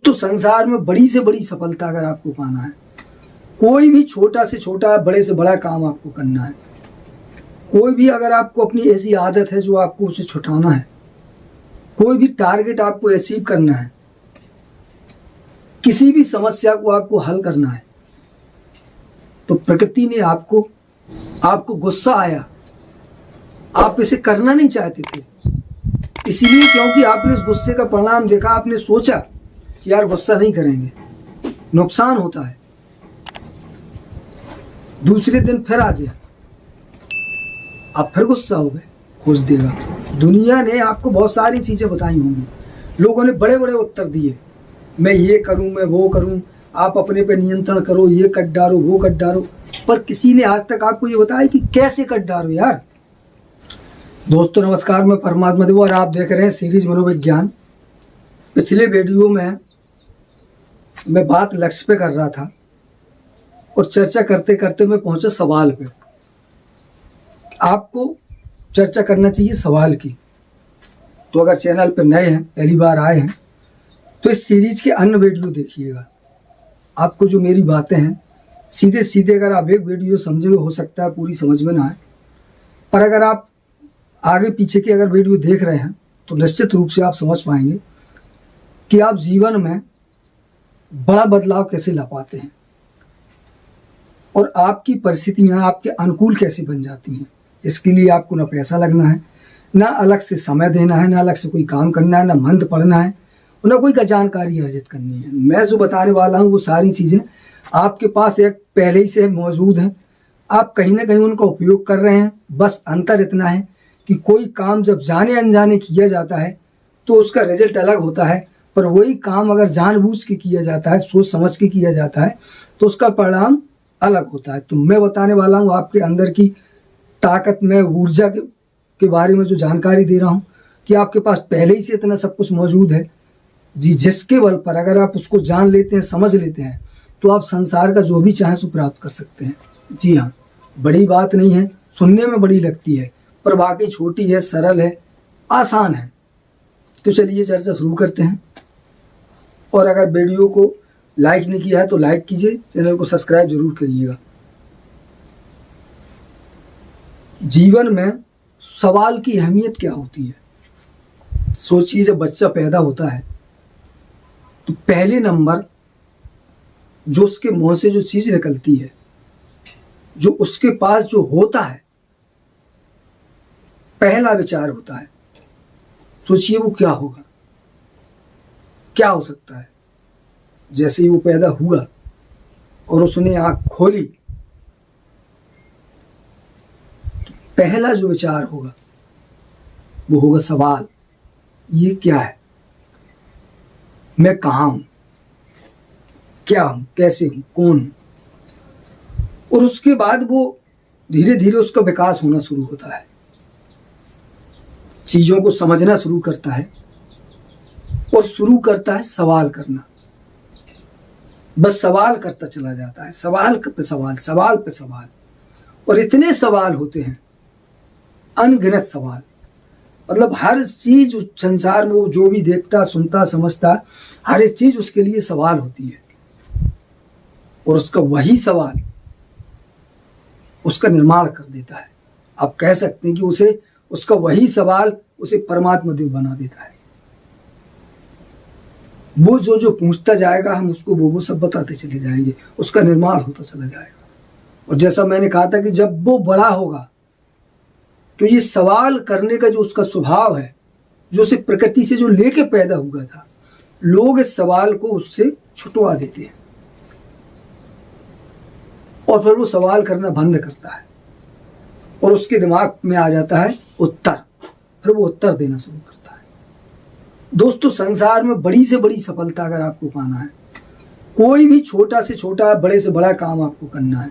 तो संसार में बड़ी से बड़ी सफलता अगर आपको पाना है, कोई भी छोटा से छोटा बड़े से बड़ा काम आपको करना है, कोई भी अगर आपको अपनी ऐसी आदत है जो आपको उसे छुटाना है, कोई भी टारगेट आपको अचीव करना है, किसी भी समस्या को आपको हल करना है, तो प्रकृति ने आपको गुस्सा आया, आप इसे करना नहीं चाहते थे, इसीलिए क्योंकि आपने उस गुस्से का परिणाम देखा, आपने सोचा कि यार गुस्सा नहीं करेंगे, नुकसान होता है। दूसरे दिन फिर आ गया, आप फिर गुस्सा हो गए, खोज देगा। दुनिया ने आपको बहुत सारी चीजें बताई होंगी, लोगों ने बड़े बड़े उत्तर दिए, मैं ये करूं, मैं वो करूं, आप अपने पे नियंत्रण करो, ये कट डालो, वो कट डालो, पर किसी ने आज तक आपको ये बताया कि कैसे कट डालो यार। दोस्तों नमस्कार, मैं परमात्मा देव और आप देख रहे हैं सीरीज मनोविज्ञान। पिछले वीडियो में मैं बात लक्ष्य पे कर रहा था और चर्चा करते करते मैं पहुंचा सवाल पे। आपको चर्चा करना चाहिए सवाल की। तो अगर चैनल पे नए हैं, पहली बार आए हैं, तो इस सीरीज के अन्य वीडियो देखिएगा। आपको जो मेरी बातें हैं सीधे सीधे अगर आप एक वीडियो समझोगे, हो सकता है पूरी समझ में ना आए, पर अगर आप आगे पीछे के अगर वीडियो देख रहे हैं तो निश्चित रूप से आप समझ पाएंगे कि आप जीवन में बड़ा बदलाव कैसे ला पाते हैं और आपकी परिस्थितियां आपके अनुकूल कैसे बन जाती हैं। इसके लिए आपको ना पैसा लगना है, ना अलग से समय देना है, ना अलग से कोई काम करना है, ना मंत्र पढ़ना है, ना कोई का जानकारी अर्जित करनी है। मैं जो बताने वाला हूँ वो सारी चीज़ें आपके पास एक पहले ही से मौजूद हैं, आप कहीं ना कहीं उनका उपयोग कर रहे हैं। बस अंतर इतना है कि कोई काम जब जाने अनजाने किया जाता है तो उसका रिजल्ट अलग होता है, पर वही काम अगर जानबूझ के किया जाता है, सोच समझ के किया जाता है, तो उसका परिणाम अलग होता है। तो मैं बताने वाला हूँ आपके अंदर की ताकत में, ऊर्जा के बारे में जो जानकारी दे रहा हूँ कि आपके पास पहले ही से इतना सब कुछ मौजूद है जी, जिसके बल पर अगर आप उसको जान लेते हैं, समझ लेते हैं, तो आप संसार का जो भी चाहें सो प्राप्त कर सकते हैं। जी हाँ, बड़ी बात नहीं है, सुनने में बड़ी लगती है, पर वाकई छोटी है, सरल है, आसान है। तो चलिए चर्चा शुरू करते हैं। और अगर वीडियो को लाइक नहीं किया है तो लाइक कीजिए, चैनल को सब्सक्राइब जरूर करिएगा। जीवन में सवाल की अहमियत क्या होती है? सोचिए, जब बच्चा पैदा होता है तो पहले नंबर जो उसके मुंह से जो चीज निकलती है, जो उसके पास जो होता है, पहला विचार होता है। सोचिए वो क्या होगा, क्या हो सकता है। जैसे ही वो पैदा हुआ और उसने आंख खोली, तो पहला जो विचार होगा वो होगा सवाल, ये क्या है, मैं कहाँ हूं, क्या हूं, कैसे हूं, कौन हूं। और उसके बाद वो धीरे धीरे उसका विकास होना शुरू होता है, चीजों को समझना शुरू करता है और शुरू करता है सवाल करना। बस सवाल करता चला जाता है, सवाल पे सवाल, सवाल पे सवाल, और इतने सवाल होते हैं, अनगिनत सवाल। मतलब हर चीज उस संसार में वो जो भी देखता, सुनता, समझता, हर एक चीज उसके लिए सवाल होती है। और उसका वही सवाल उसका निर्माण कर देता है। आप कह सकते हैं कि उसका वही सवाल उसे परमात्मा देव बना देता है। वो जो जो पूछता जाएगा, हम उसको वो सब बताते चले जाएंगे, उसका निर्माण होता चला जाएगा। और जैसा मैंने कहा था कि जब वो बड़ा होगा तो ये सवाल करने का जो उसका स्वभाव है, जो उसे प्रकृति से जो लेके पैदा हुआ था, लोग इस सवाल को उससे छुटवा देते हैं और फिर वो सवाल करना बंद करता है और उसके दिमाग में आ जाता है उत्तर, फिर वो उत्तर देना शुरू करता है। दोस्तों संसार में बड़ी से बड़ी सफलता अगर आपको पाना है, कोई भी छोटा से छोटा बड़े से बड़ा काम आपको करना है,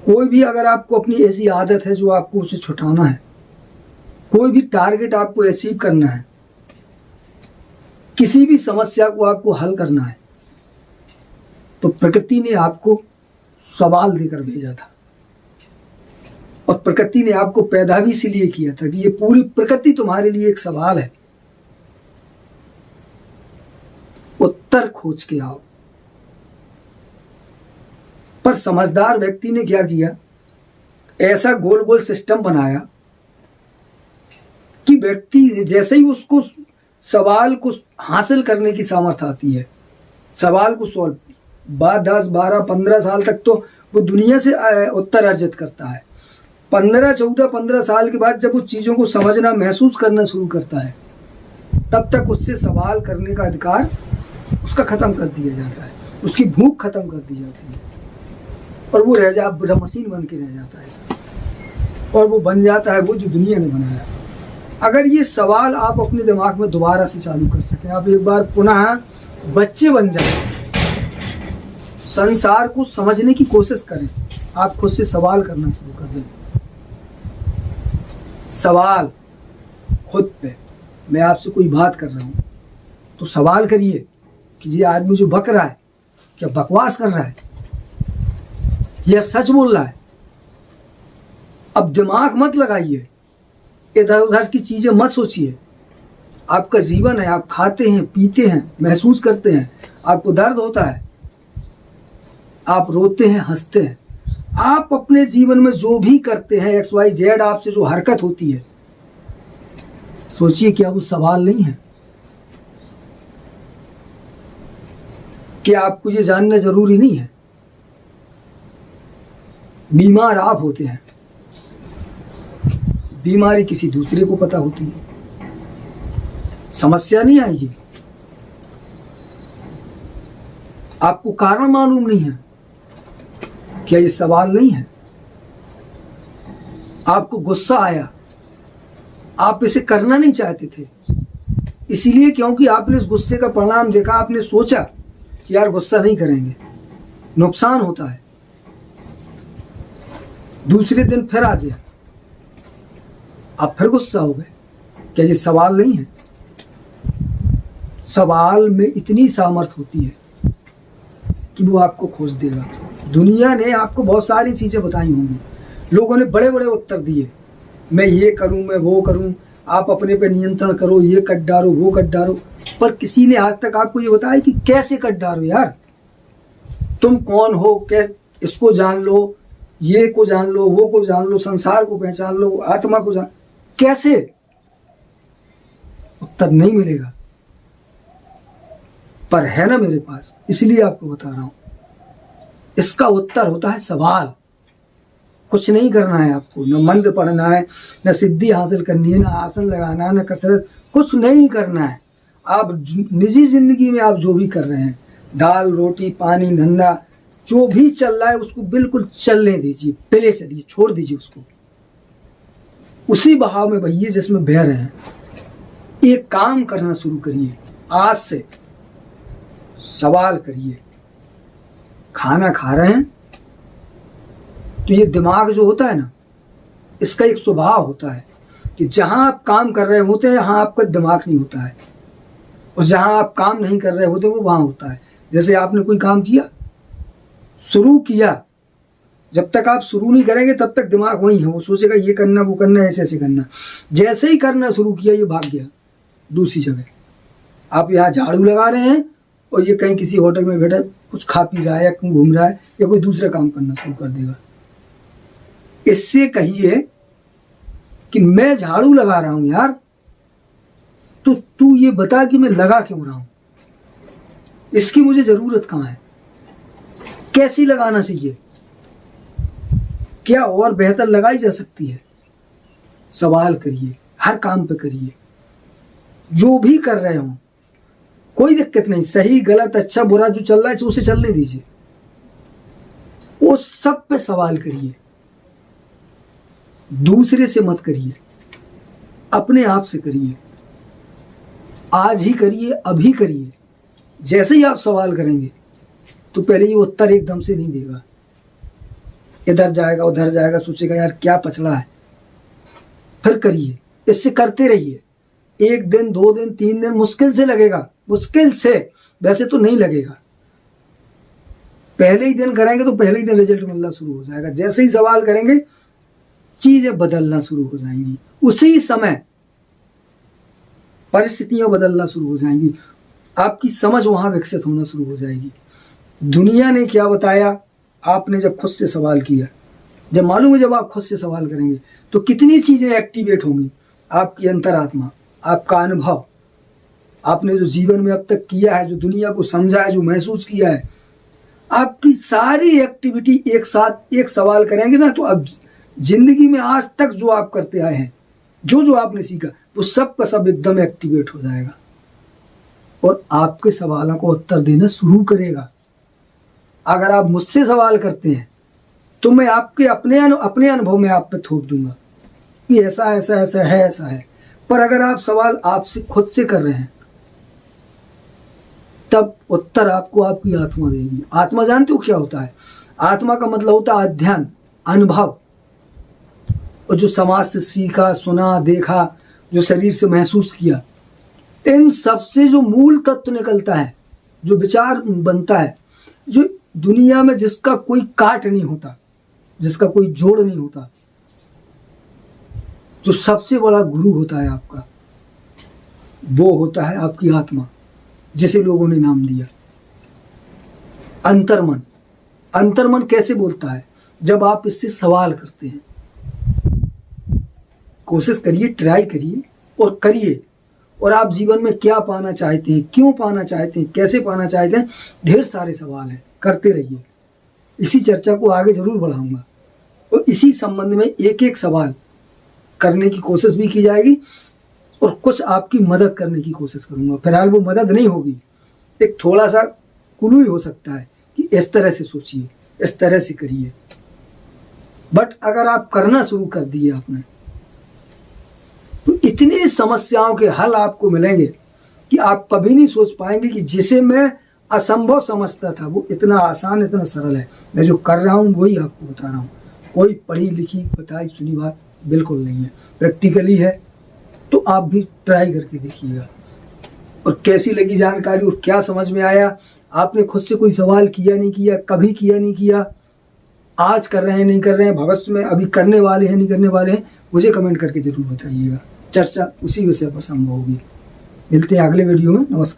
कोई भी अगर आपको अपनी ऐसी आदत है जो आपको उसे छुटाना है, कोई भी टारगेट आपको अचीव करना है, किसी भी समस्या को आपको हल करना है, तो प्रकृति ने आपको सवाल देकर भेजा था। और प्रकृति ने आपको पैदा भी इसीलिए किया था कि ये पूरी प्रकृति तुम्हारे लिए एक सवाल है। वो उत्तर खोज के आओ। पर समझदार व्यक्ति ने क्या किया, ऐसा गोल गोल सिस्टम बनाया कि व्यक्ति जैसे ही उसको सवाल को हासिल करने की सामर्थ्य आती है, सवाल को सॉल्व, 10, 12, 15 साल तक तो वो दुनिया से उत्तर अर्जित करता है। 15, 14, 15 साल के बाद जब उस चीज़ों को समझना, महसूस करना शुरू करता है, तब तक उससे सवाल करने का अधिकार उसका ख़त्म कर दिया जाता है, उसकी भूख ख़त्म कर दी जाती है, और वो मशीन बन के रह जाता है, और वो बन जाता है वो जो दुनिया ने बनाया। अगर ये सवाल आप अपने दिमाग में दोबारा से चालू कर सकें, आप एक बार पुनः बच्चे बन जाएं, संसार को समझने की कोशिश करें, आप खुद से सवाल करना शुरू कर दें। सवाल खुद पे, मैं आपसे कोई बात कर रहा हूँ तो सवाल करिए कि ये आदमी जो बक रहा है क्या बकवास कर रहा है या सच बोल रहा है। अब दिमाग मत लगाइए, इधर उधर की चीज़ें मत सोचिए। आपका जीवन है, आप खाते हैं, पीते हैं, महसूस करते हैं, आपको दर्द होता है, आप रोते हैं, हंसते हैं। आप अपने जीवन में जो भी करते हैं, XYZ आपसे जो हरकत होती है, सोचिए क्या वो सवाल नहीं है? क्या आपको ये जानना जरूरी नहीं है? बीमार आप होते हैं, बीमारी किसी दूसरे को पता होती है, समस्या नहीं आएगी, आपको कारण मालूम नहीं है, क्या ये सवाल नहीं है? आपको गुस्सा आया, आप इसे करना नहीं चाहते थे, इसीलिए क्योंकि आपने इस गुस्से का परिणाम देखा, आपने सोचा कि यार गुस्सा नहीं करेंगे, नुकसान होता है। दूसरे दिन फिर आ गया, आप फिर गुस्सा हो गए। क्या ये सवाल नहीं है? सवाल में इतनी सामर्थ्य होती है कि वो आपको खोज देगा। दुनिया ने आपको बहुत सारी चीज़ें बताई होंगी, लोगों ने बड़े बड़े उत्तर दिए, मैं ये करूं, मैं वो करूं, आप अपने पे नियंत्रण करो, ये कट डालो, वो कट डालो, पर किसी ने आज तक आपको ये बताया कि कैसे कट डालो। यार तुम कौन हो, कैसे, इसको जान लो, ये को जान लो, वो को जान लो, संसार को पहचान लो, आत्मा को जान, कैसे? उत्तर नहीं मिलेगा, पर है ना मेरे पास, इसलिए आपको बता रहा हूं। इसका उत्तर होता है सवाल। कुछ नहीं करना है आपको, न मंत्र पढ़ना है, न सिद्धि हासिल करनी है, न आसन लगाना, न कसरत, कुछ नहीं करना है। आप निजी जिंदगी में आप जो भी कर रहे हैं, दाल रोटी पानी धंधा जो भी चल रहा है, उसको बिल्कुल चलने दीजिए, पहले चलिए, छोड़ दीजिए उसको, उसी बहाव में बहिए जिसमें बह रहे हैं। एक काम करना शुरू करिए, आज से सवाल करिए। खाना खा रहे हैं तो ये दिमाग जो होता है ना, इसका एक स्वभाव होता है कि जहां आप काम कर रहे होते हैं यहाँ आपका दिमाग नहीं होता है, और जहां आप काम नहीं कर रहे होते वो वहां होता है। जैसे आपने कोई काम किया, शुरू किया, जब तक आप शुरू नहीं करेंगे तब तक दिमाग वही है, वो सोचेगा ये करना, वो करना, ऐसे ऐसे करना। जैसे ही करना शुरू किया, ये भाग गया दूसरी जगह। आप यहाँ झाड़ू लगा रहे हैं और ये कहीं किसी होटल में बैठा कुछ खा पी रहा है, या कहीं घूम रहा है, या कोई दूसरा काम करना शुरू कर देगा। इससे कहिए कि मैं झाड़ू लगा रहा हूं यार, तो तू ये बता कि मैं लगा क्यों रहा हूं, इसकी मुझे जरूरत कहां है, कैसी लगाना चाहिए, क्या और बेहतर लगाई जा सकती है। सवाल करिए, हर काम पे करिए, जो भी कर रहे हो कोई दिक्कत नहीं, सही गलत अच्छा बुरा जो चल रहा है उसे चलने दीजिए, वो सब पे सवाल करिए। दूसरे से मत करिए, अपने आप से करिए, आज ही करिए, अभी करिए। जैसे ही आप सवाल करेंगे तो पहले ये उत्तर एकदम से नहीं देगा, इधर जाएगा उधर जाएगा, सोचेगा यार क्या पचड़ा है। फिर करिए, इससे करते रहिए, 1 दिन 2 दिन 3 दिन मुश्किल से लगेगा, मुश्किल से, वैसे तो नहीं लगेगा। पहले ही दिन करेंगे तो पहले ही दिन रिजल्ट मिलना शुरू हो जाएगा। जैसे ही सवाल करेंगे चीजें बदलना शुरू हो जाएंगी, उसी समय परिस्थितियां बदलना शुरू हो जाएंगी। आपकी समझ वहाँ विकसित होना शुरू हो जाएगी। दुनिया ने क्या बताया, आपने जब खुद से सवाल किया, जब मालूम है जब आप खुद से सवाल करेंगे तो कितनी चीज़ें एक्टिवेट होंगी। आपकी अंतरात्मा, आपका अनुभव, आपने जो जीवन में अब तक किया है, जो दुनिया को समझा है, जो महसूस किया है, आपकी सारी एक्टिविटी एक साथ एक सवाल करेंगे ना, तो अब जिंदगी में आज तक जो आप करते आए हैं, जो जो आपने सीखा, वो सब का सब एकदम एक्टिवेट हो जाएगा और आपके सवालों को उत्तर देना शुरू करेगा। अगर आप मुझसे सवाल करते हैं तो मैं आपके अपने अनुभव में आप पे थोप दूंगा कि ऐसा ऐसा ऐसा है, ऐसा है। पर अगर आप सवाल आपसे खुद से कर रहे हैं, तब उत्तर आपको आपकी आत्मा देगी। आत्मा जानते हो क्या होता है? आत्मा का मतलब होता है अध्ययन, अनुभव, और जो समाज से सीखा, सुना, देखा, जो शरीर से महसूस किया, इन सब से जो मूल तत्व निकलता है, जो विचार बनता है, जो दुनिया में जिसका कोई काट नहीं होता, जिसका कोई जोड़ नहीं होता, जो सबसे बड़ा गुरु होता है आपका, वो होता है आपकी आत्मा, जिसे लोगों ने नाम दिया अंतर्मन। अंतर्मन कैसे बोलता है? जब आप इससे सवाल करते हैं। कोशिश करिए, ट्राई करिए और करिए, और आप जीवन में क्या पाना चाहते हैं, क्यों पाना चाहते हैं, कैसे पाना चाहते हैं, ढेर सारे सवाल हैं, करते रहिए। इसी चर्चा को आगे जरूर बढ़ाऊंगा और इसी संबंध में एक एक सवाल करने की कोशिश भी की जाएगी और कुछ आपकी मदद करने की कोशिश करूंगा। फिलहाल वो मदद नहीं होगी, एक थोड़ा सा क्लू ही हो सकता है कि इस तरह से सोचिए, इस तरह से करिए। बट अगर आप करना शुरू कर दिए आपने, तो इतनी समस्याओं के हल आपको मिलेंगे कि आप कभी नहीं सोच पाएंगे कि जिसे मैं असंभव समझता था वो इतना आसान, इतना सरल है। मैं जो कर रहा हूँ वही आपको बता रहा हूँ, कोई पढ़ी लिखी बताई सुनी बात बिल्कुल नहीं है, प्रैक्टिकली है। तो आप भी ट्राई करके देखिएगा और कैसी लगी जानकारी और क्या समझ में आया। आपने खुद से कोई सवाल किया नहीं किया, कभी किया नहीं किया, आज कर रहे हैं नहीं कर रहे हैं, भविष्य में अभी करने वाले हैं नहीं करने वाले हैं, मुझे कमेंट करके जरूर बताइएगा। चर्चा उसी विषय पर संभव होगी। मिलते हैं अगले वीडियो में। नमस्कार।